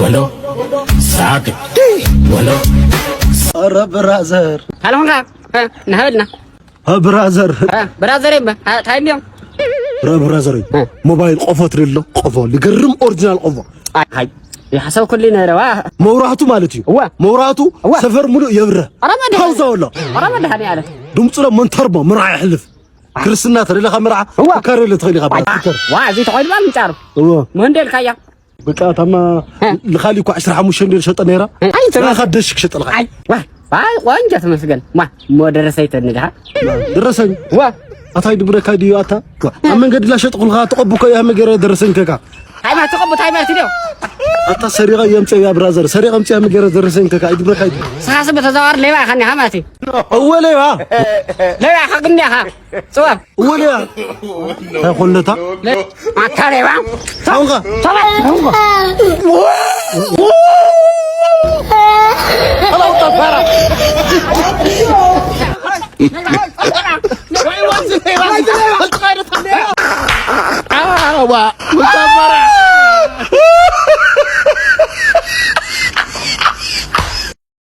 ولو ساكت ولو ኧረ ብራዘር አልሆንካ ነህብልና ብራዘር ብራዘር ታይልም ብራዘር ሞባይል ቆፎት ልሎ ቆፎ ልገርም ኦሪጂናል ቆፎ አይ የሐሰብ ኩሊ ነረዋ መውራቱ ማለት እዩ መውራቱ ሰፈር ሙሉ የብረ ታውዛውላ አረመዳ ሀኒ አለ ድምፁ ለመንተርቦ ምርዓ ይሕልፍ ክርስትና ተደለኻ ምርዓ ከረለ ትኸሊ ኻ ባትከር እዚ ተቆይድ ባ ምንጫሩ መንደል ካያ በቃ ታማ ለኻሊኩ 15 እንደል ሸጠ ነራ ተራኻ ደሽክ ሸጠልኻ አይ ወንጀ ተመስገን ሞ ደረሰይተ ንግሃ ደረሰኝ አታይ ድብረካ ዲዩ አታ አመንገድ ላ ሸጥኩልኻ ተቀብኮ ያ መገረ ደረሰኝ ከካ ሃይማ ተቀብቶ ሃይማ ትዲው አታ ሰሪጋ የምጽ ያ ብራዘር ሰሪጋ ምጽ ያ መገረ ደረሰኝ ከካ ድብረካ ዲ ሳስብ ተዛዋር ሌባ ኸኒ ሃማቲ ወለዋ ሌባ ኸግንዲያ ኸ ጽዋ ወለዋ ታቆለታ አታ ሌባ ታውጋ ታውጋ አላው ተፈራ ወይ ወንዝ ሌባ አዋ ሙተፈራ